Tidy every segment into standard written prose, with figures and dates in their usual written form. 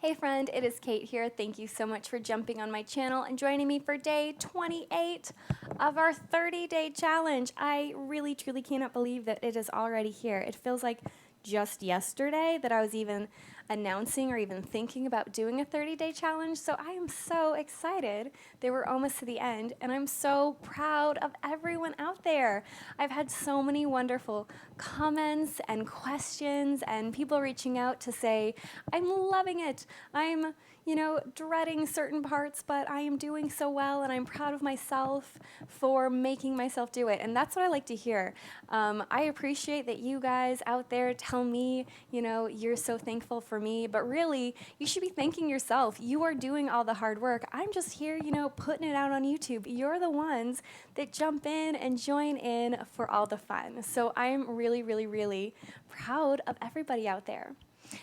Hey friend, it is Kate here. Thank you so much for jumping on my channel and joining me for day 28 of our 30-day challenge. I really truly cannot believe that it is already here. It feels like just yesterday that I was even announcing or even thinking about doing a 30-day challenge. So I am so excited that we're almost to the end, and I'm so proud of everyone out there. I've had so many wonderful comments and questions and people reaching out to say, I'm loving it. I'm, dreading certain parts, but I am doing so well, and I'm proud of myself for making myself do it. And that's what I like to hear. I appreciate that you guys out there tell me, you're so thankful for me, but really, you should be thanking yourself. You are doing all the hard work. I'm just here, putting it out on YouTube. You're the ones that jump in and join in for all the fun. So I'm really, really, really proud of everybody out there.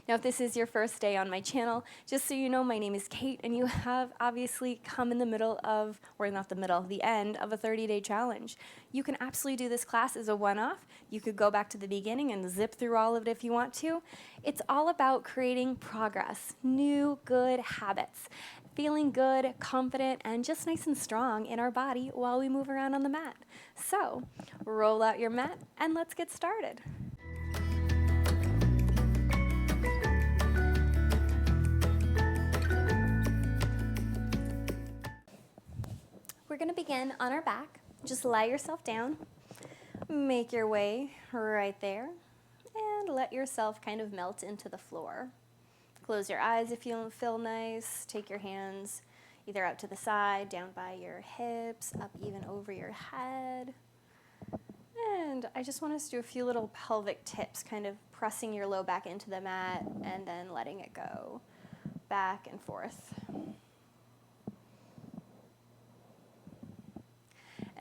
Now, if this is your first day on my channel, just so you know, my name is Kate, and you have obviously come in the middle of, or not the middle, the end of a 30-day challenge. You can absolutely do this class as a one-off. You could go back to the beginning and zip through all of it if you want to. It's all about creating progress, new good habits, feeling good, confident, and just nice and strong in our body while we move around on the mat. So, roll out your mat and let's get started. We're going to begin on our back. Just lie yourself down, make your way right there, and let yourself kind of melt into the floor. Close your eyes if you feel nice. Take your hands either out to the side, down by your hips, up even over your head. And I just want us to do a few little pelvic tips, kind of pressing your low back into the mat and then letting it go back and forth.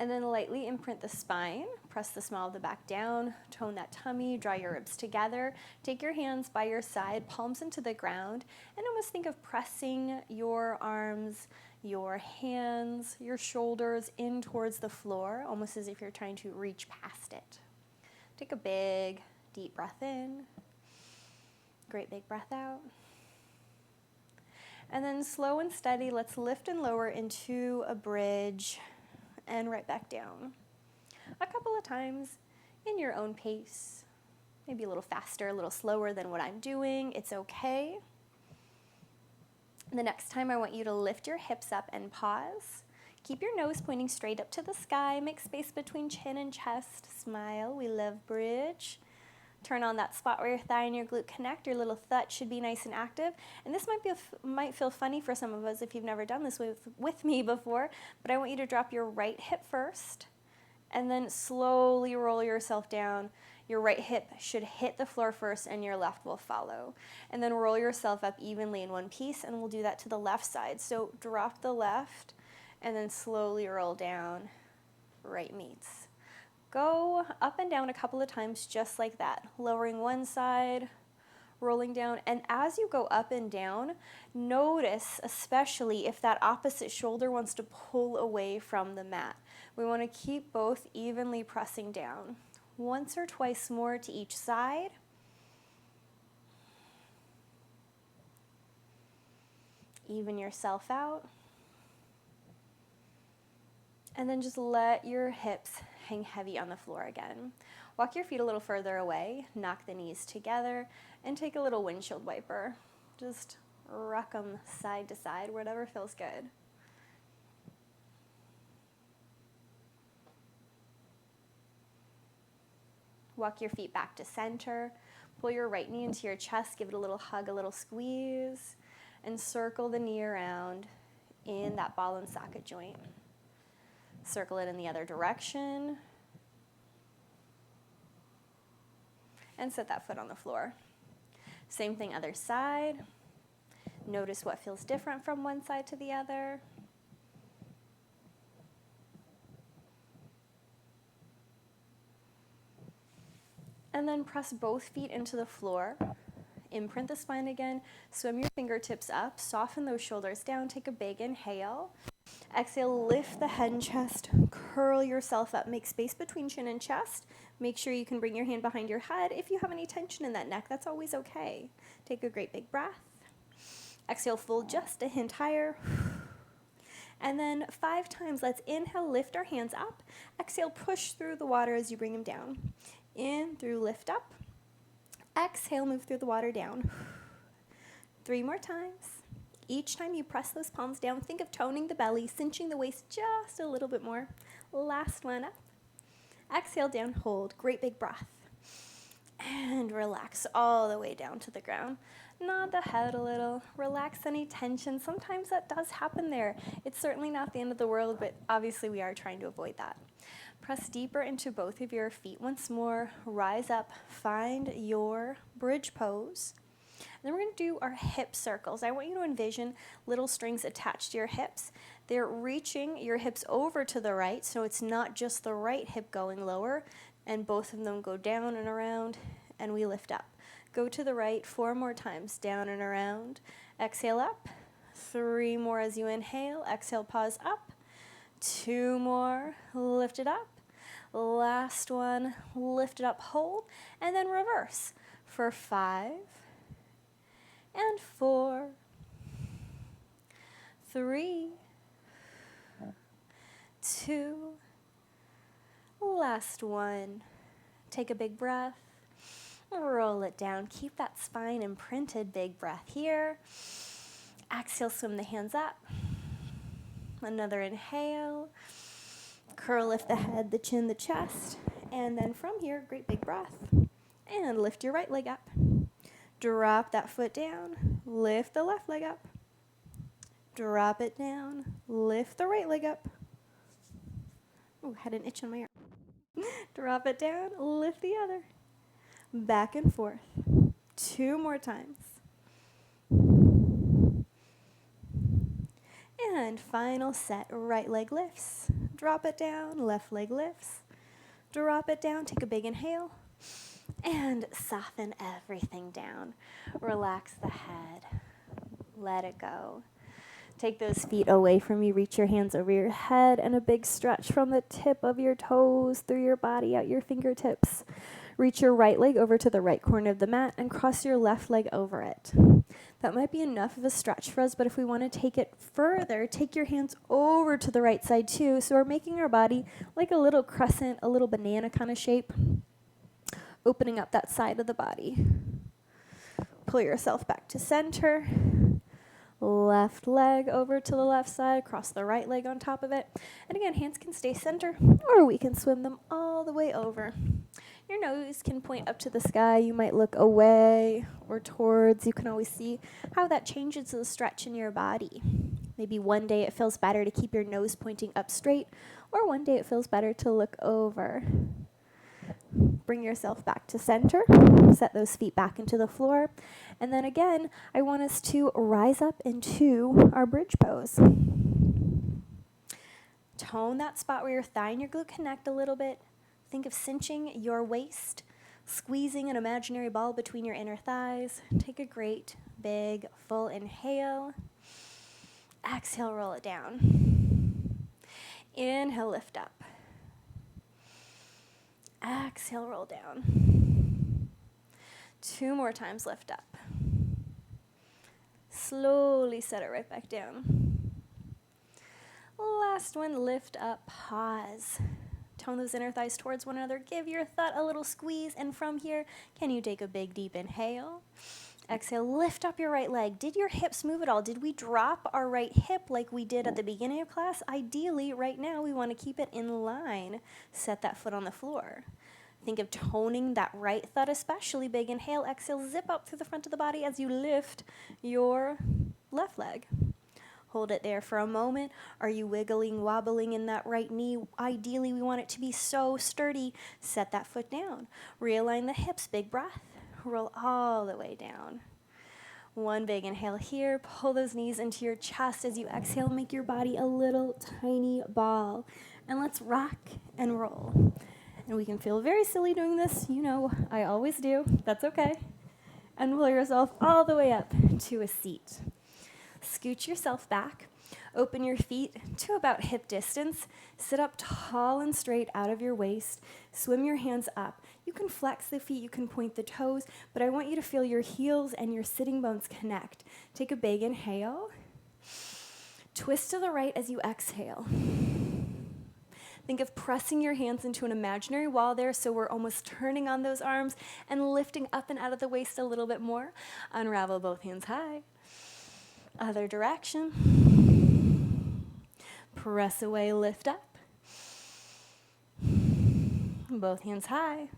And then lightly imprint the spine, press the small of the back down, tone that tummy, draw your ribs together. Take your hands by your side, palms into the ground, and almost think of pressing your arms, your hands, your shoulders in towards the floor, almost as if you're trying to reach past it. Take a big, deep breath in. Great big breath out. And then slow and steady, let's lift and lower into a bridge and right back down. A couple of times in your own pace, maybe a little faster, a little slower than what I'm doing. It's okay. The next time I want you to lift your hips up and pause. Keep your nose pointing straight up to the sky. Make space between chin and chest. Smile. We love bridge. Turn on that spot where your thigh and your glute connect. Your little thud should be nice and active. And this might feel funny for some of us if you've never done this with me before, but I want you to drop your right hip first and then slowly roll yourself down. Your right hip should hit the floor first and your left will follow. And then roll yourself up evenly in one piece, and we'll do that to the left side. So drop the left and then slowly roll down. Right meets. Go up and down a couple of times just like that, lowering one side, rolling down. And as you go up and down, notice especially if that opposite shoulder wants to pull away from the mat. We want to keep both evenly pressing down. Once or twice more to each side. Even yourself out. And then just let your hips hang heavy on the floor again. Walk your feet a little further away, knock the knees together, and take a little windshield wiper. Just rock them side to side, whatever feels good. Walk your feet back to center. Pull your right knee into your chest, give it a little hug, a little squeeze, and circle the knee around in that ball and socket joint. Circle it in the other direction. And set that foot on the floor. Same thing, other side. Notice what feels different from one side to the other. And then press both feet into the floor. Imprint the spine again. Swim your fingertips up. Soften those shoulders down. Take a big inhale. Exhale, lift the head and chest, curl yourself up, make space between chin and chest. Make sure you can bring your hand behind your head. If you have any tension in that neck, that's always okay. Take a great big breath. Exhale, fold just a hint higher. And then 5 times, let's inhale, lift our hands up. Exhale, push through the water as you bring them down. In, through, lift up. Exhale, move through the water down. 3 more times. Each time you press those palms down, think of toning the belly, cinching the waist just a little bit more. Last one up. Exhale, down, hold. Great big breath. And relax all the way down to the ground. Nod the head a little. Relax any tension. Sometimes that does happen there. It's certainly not the end of the world, but obviously we are trying to avoid that. Press deeper into both of your feet once more. Rise up. Find your bridge pose. And then we're going to do our hip circles. I want you to envision little strings attached to your hips. They're reaching your hips over to the right, so it's not just the right hip going lower, and both of them go down and around, and we lift up. Go to the right 4 more times, down and around. Exhale up. 3 more as you inhale. Exhale, pause up. 2 more, lift it up. Last one, lift it up, hold, and then reverse for 5 and 4, 3, 2, last one. Take a big breath, roll it down. Keep that spine imprinted, big breath here. Exhale, swim the hands up. Another inhale. Curl, lift the head, the chin, the chest. And then from here, great big breath. And lift your right leg up. Drop that foot down. Lift the left leg up. Drop it down. Lift the right leg up. Oh, had an itch on my arm. Drop it down. Lift the other. Back and forth. 2 more times. And final set, right leg lifts. Drop it down, left leg lifts. Drop it down, take a big inhale. And soften everything down. Relax the head. Let it go. Take those feet away from you. Reach your hands over your head and a big stretch from the tip of your toes through your body, out your fingertips. Reach your right leg over to the right corner of the mat and cross your left leg over it. That might be enough of a stretch for us, but if we want to take it further, take your hands over to the right side too. So we're making our body like a little crescent, a little banana kind of shape, opening up that side of the body. Pull yourself back to center. Left leg over to the left side, cross the right leg on top of it. And again, hands can stay center, or we can swim them all the way over. Your nose can point up to the sky. You might look away or towards. You can always see how that changes the stretch in your body. Maybe one day it feels better to keep your nose pointing up straight, or one day it feels better to look over. Bring yourself back to center. Set those feet back into the floor. And then again, I want us to rise up into our bridge pose. Tone that spot where your thigh and your glute connect a little bit. Think of cinching your waist, squeezing an imaginary ball between your inner thighs. Take a great, big, full inhale. Exhale, roll it down. Inhale, lift up. Exhale, roll down. 2 more times, lift up. Slowly set it right back down. Last one, lift up, pause. Tone those inner thighs towards one another. Give your thought a little squeeze. And from here, can you take a big, deep inhale? Exhale, lift up your right leg. Did your hips move at all? Did we drop our right hip like we did at the beginning of class? Ideally, right now, we want to keep it in line. Set that foot on the floor. Think of toning that right thud, especially big. Inhale, exhale, zip up through the front of the body as you lift your left leg. Hold it there for a moment. Are you wiggling, wobbling in that right knee? Ideally, we want it to be so sturdy. Set that foot down. Realign the hips, big breath. Roll all the way down. One big inhale here. Pull those knees into your chest as you exhale. Make your body a little tiny ball. And let's rock and roll. And we can feel very silly doing this. You know, I always do. That's okay. And pull yourself all the way up to a seat. Scooch yourself back. Open your feet to about hip distance. Sit up tall and straight out of your waist. Swim your hands up. You can flex the feet, you can point the toes, but I want you to feel your heels and your sitting bones connect. Take a big inhale. Twist to the right as you exhale. Think of pressing your hands into an imaginary wall there, so we're almost turning on those arms and lifting up and out of the waist a little bit more. Unravel both hands high. Other direction. Press away, lift up. Both hands high.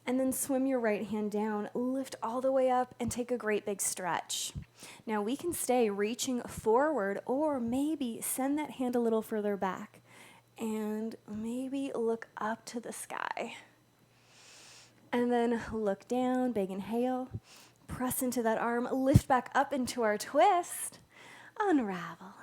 And then swim your right hand down, lift all the way up, and take a great big stretch. Now we can stay reaching forward, or maybe send that hand a little further back. And maybe look up to the sky. And then look down, big inhale. Press into that arm, lift back up into our twist. Unravel.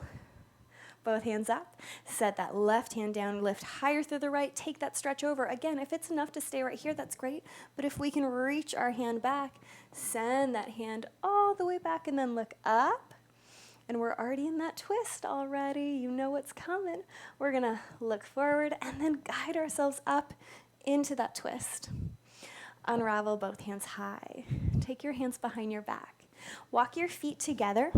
Both hands up. Set that left hand down, lift higher through the right. Take that stretch over. Again, if it's enough to stay right here, that's great. But if we can reach our hand back, send that hand all the way back and then look up. And we're already in that twist already. You know what's coming. We're going to look forward and then guide ourselves up into that twist. Unravel both hands high. Take your hands behind your back. Walk your feet together.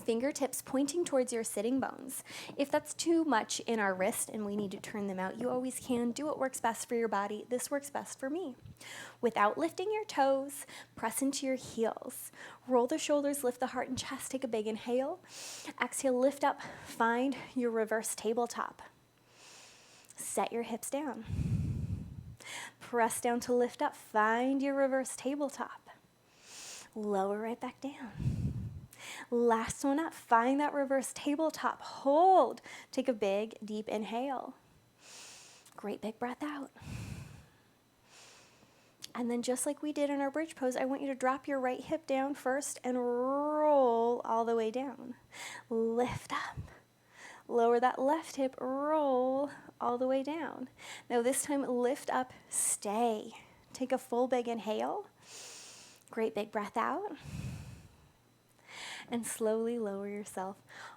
Fingertips pointing towards your sitting bones. If that's too much in our wrist and we need to turn them out, you always can. Do what works best for your body. This works best for me. Without lifting your toes, press into your heels. Roll the shoulders, lift the heart and chest. Take a big inhale. Exhale, lift up. Find your reverse tabletop. Set your hips down. Press down to lift up. Find your reverse tabletop. Lower right back down. Last one up, find that reverse tabletop, hold. Take a big, deep inhale. Great big breath out. And then just like we did in our bridge pose, I want you to drop your right hip down first and roll all the way down. Lift up. Lower that left hip, roll all the way down. Now this time, lift up, stay. Take a full big inhale. Great big breath out. And slowly lower yourself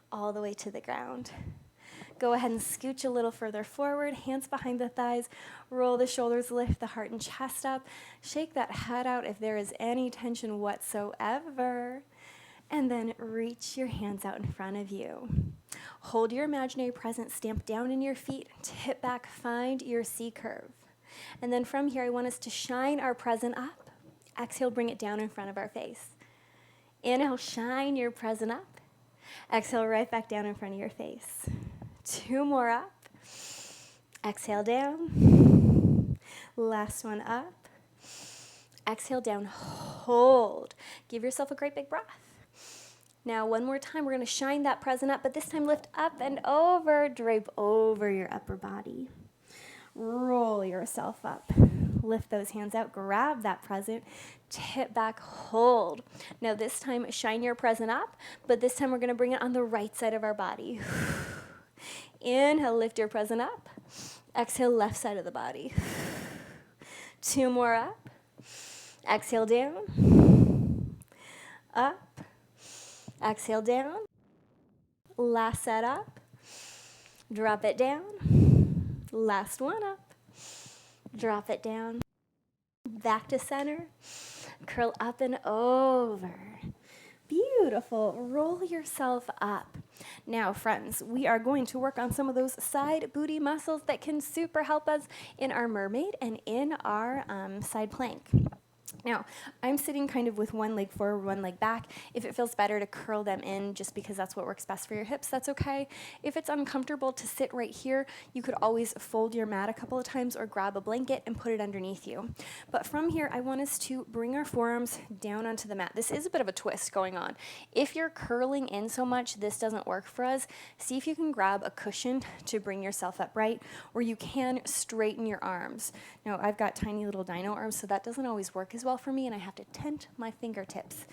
all the way to the ground. Go ahead and scooch a little further forward, hands behind the thighs, roll the shoulders, lift the heart and chest up, shake that head out if there is any tension whatsoever, and then reach your hands out in front of you. Hold your imaginary presence, stamp down in your feet, tip back, find your C curve. And then from here, I want us to shine our present up. Exhale, bring it down in front of our face. Inhale, shine your present up. Exhale, right back down in front of your face. 2 more up. Exhale, down. Last one up. Exhale, down, hold. Give yourself a great big breath. Now, one more time, we're going to shine that present up, but this time lift up and over, drape over your upper body. Roll yourself up. Lift those hands out, grab that present, tip back, hold. Now this time, shine your present up, but this time we're gonna bring it on the right side of our body. Inhale, lift your present up. Exhale, left side of the body. 2 more up. Exhale, down. Up. Exhale, down. Last set up. Drop it down. Last one up. Drop it down, back to center, curl up and over. Beautiful, roll yourself up. Now, friends, we are going to work on some of those side booty muscles that can super help us in our mermaid and in our side plank. Now, I'm sitting kind of with one leg forward, one leg back. If it feels better to curl them in just because that's what works best for your hips, that's okay. If it's uncomfortable to sit right here, you could always fold your mat a couple of times or grab a blanket and put it underneath you. But from here, I want us to bring our forearms down onto the mat. This is a bit of a twist going on. If you're curling in so much, this doesn't work for us. See if you can grab a cushion to bring yourself upright, or you can straighten your arms. Now, I've got tiny little dino arms, so that doesn't always work as well for me, and I have to tent my fingertips.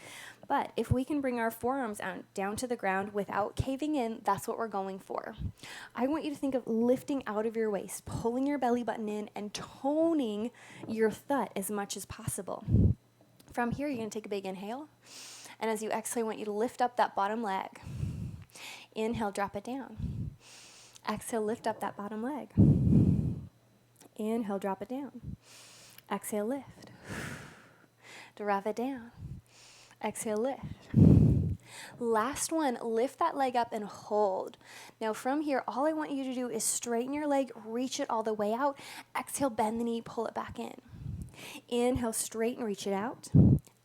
But if we can bring our forearms down to the ground without caving in, that's what we're going for. I want you to think of lifting out of your waist, pulling your belly button in, and toning your thud as much as possible. From here, you're going to take a big inhale. And as you exhale, I want you to lift up that bottom leg. Inhale, drop it down. Exhale, lift up that bottom leg. Inhale, drop it down. Exhale, lift. Drop it down. Exhale, lift. Last one, lift that leg up and hold. Now from here, all I want you to do is straighten your leg, reach it all the way out. Exhale, bend the knee, pull it back in. Inhale, straighten, reach it out.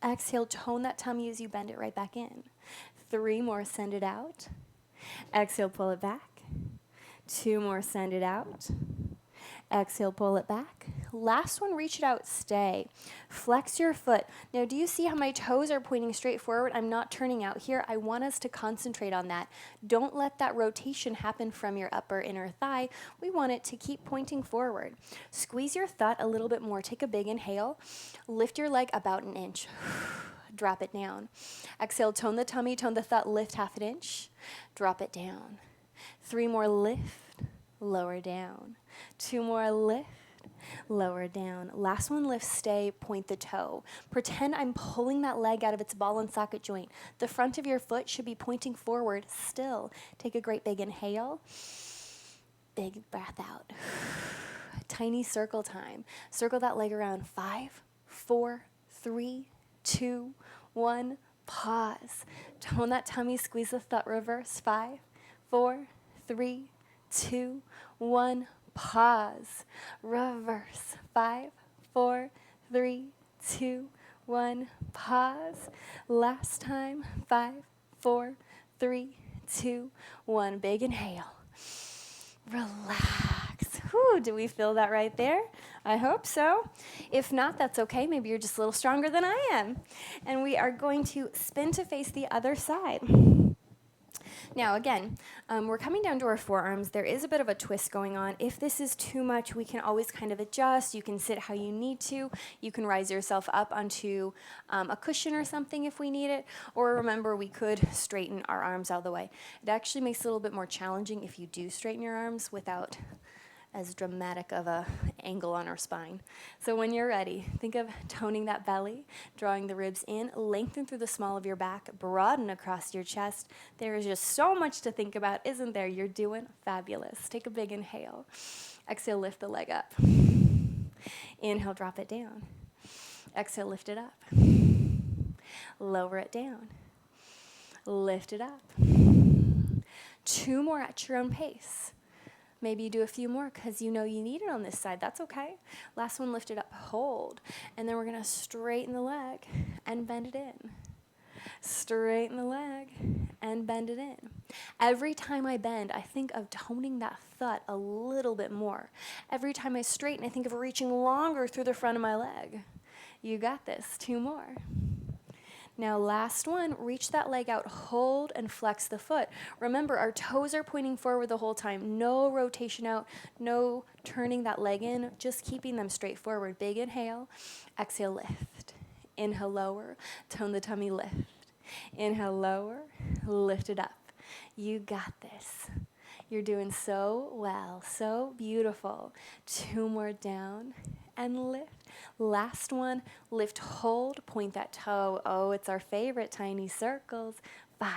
Exhale, tone that tummy as you bend it right back in. 3 more, send it out. Exhale, pull it back. 2 more, send it out. Exhale, pull it back. Last one, reach it out, stay. Flex your foot. Now, do you see how my toes are pointing straight forward? I'm not turning out here. I want us to concentrate on that. Don't let that rotation happen from your upper inner thigh. We want it to keep pointing forward. Squeeze your thigh a little bit more. Take a big inhale. Lift your leg about an inch. Drop it down. Exhale, tone the tummy, tone the thigh, lift half an inch. Drop it down. 3 more, lift, lower down. 2 more, lift, lower down. Last one, lift, stay, point the toe. Pretend I'm pulling that leg out of its ball and socket joint. The front of your foot should be pointing forward still. Take a great big inhale. Big breath out. Tiny circle time. Circle that leg around. 5, 4, 3, 2, 1. Pause. Tone that tummy, squeeze the thigh, reverse. 5, 4, 3, 2, 1. Pause. Reverse. 5, 4, 3, 2, 1. Pause. Last time. 5, 4, 3, 2, 1. Big inhale. Relax. Whew, do we feel that right there? I hope so. If not, that's okay. Maybe you're just a little stronger than I am. And we are going to spin to face the other side. Now, again, we're coming down to our forearms. There is a bit of a twist going on. If this is too much, we can always kind of adjust. You can sit how you need to. You can rise yourself up onto a cushion or something if we need it. Or remember, we could straighten our arms out of the way. It actually makes it a little bit more challenging if you do straighten your arms without as dramatic of a angle on our spine. So when you're ready, think of toning that belly, drawing the ribs in, lengthen through the small of your back, broaden across your chest. There is just so much to think about, isn't there? You're doing fabulous. Take a big inhale. Exhale, lift the leg up. Inhale, drop it down. Exhale, lift it up. Lower it down. Lift it up. 2 more at your own pace. Maybe you do a few more because you know you need it on this side. That's okay. Last one, lift it up, hold. And then we're going to straighten the leg and bend it in. Straighten the leg and bend it in. Every time I bend, I think of toning that thigh a little bit more. Every time I straighten, I think of reaching longer through the front of my leg. You got this. 2 more. Now, last one, reach that leg out, hold and flex the foot. Remember, our toes are pointing forward the whole time. No rotation out, no turning that leg in, just keeping them straight forward. Big inhale, exhale, lift. Inhale, lower, tone the tummy, lift. Inhale, lower, lift it up. You got this. You're doing so well, so beautiful. 2 more down and lift. Last one, lift, hold, point that toe. Oh, it's our favorite, tiny circles. 5,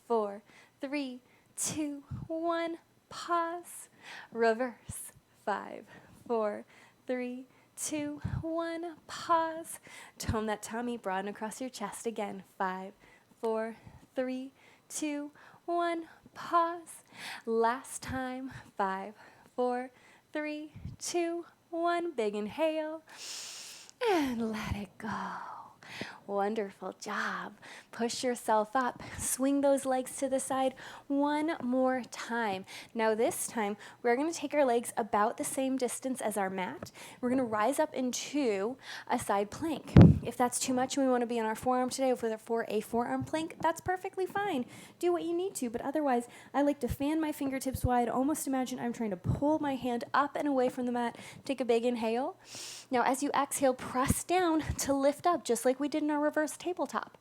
4, 3, 2, 1. Pause. Reverse. 5, 4, 3, 2, 1. Pause. Tone that tummy, broaden across your chest again. 5, 4, 3, 2, 1. Pause. Last time. 5, 4, 3, 2, 1. Big inhale. And let it go. Wonderful job. Push yourself up. Swing those legs to the side one more time. Now this time, we're going to take our legs about the same distance as our mat. We're going to rise up into a side plank. If that's too much and we want to be on our forearm today for a forearm plank, that's perfectly fine. Do what you need to, but otherwise, I like to fan my fingertips wide. Almost imagine I'm trying to pull my hand up and away from the mat. Take a big inhale. Now as you exhale, press down to lift up, just like we did in our reverse tabletop.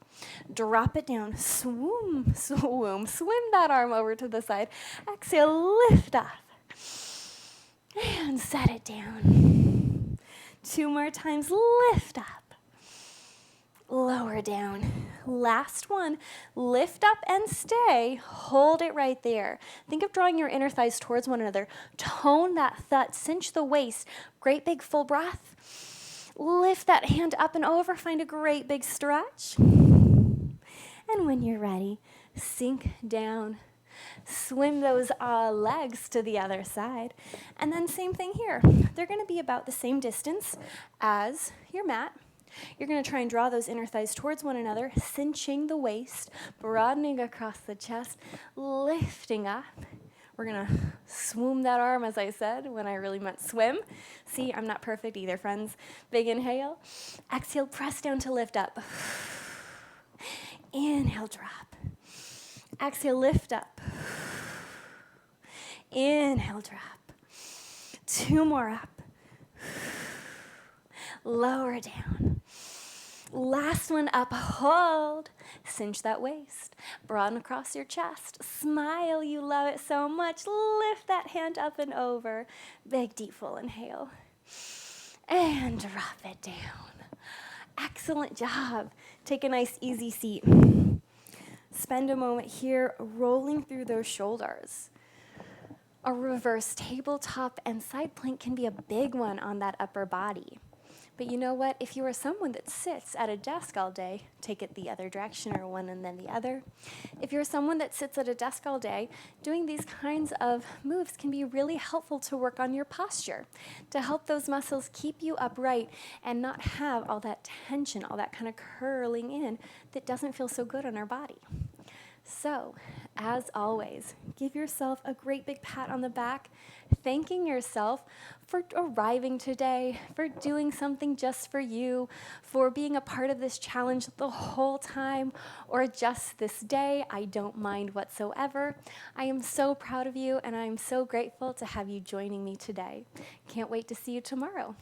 Drop it down, swoom, swoom, swim that arm over to the side. Exhale, lift up, and set it down. 2 more times, lift up, lower down, Last one, lift up and stay. Hold it right there. Think of drawing your inner thighs towards one another. Tone that thud, cinch the waist. Great big full breath. Lift that hand up and over. Find a great big stretch. And when you're ready, sink down. Swim those legs to the other side. And then same thing here. They're going to be about the same distance as your mat. You're going to try and draw those inner thighs towards one another, cinching the waist, broadening across the chest, lifting up. We're going to swoom that arm, as I said, when I really meant swim. See, I'm not perfect either, friends. Big inhale. Exhale, press down to lift up. Inhale, drop. Exhale, lift up. Inhale, drop. 2 more up. Lower down. Last one up, hold. Cinch that waist. Broaden across your chest. Smile, you love it so much. Lift that hand up and over. Big, deep, full inhale. And drop it down. Excellent job. Take a nice, easy seat. Spend a moment here rolling through those shoulders. A reverse tabletop and side plank can be a big one on that upper body. But you know what? If you are someone that sits at a desk all day, take it the other direction or one and then the other. If you're someone that sits at a desk all day, doing these kinds of moves can be really helpful to work on your posture, to help those muscles keep you upright and not have all that tension, all that kind of curling in that doesn't feel so good on our body. So, as always, give yourself a great big pat on the back, thanking yourself for arriving today, for doing something just for you, for being a part of this challenge the whole time, or just this day. I don't mind whatsoever. I am so proud of you, and I am so grateful to have you joining me today. Can't wait to see you tomorrow.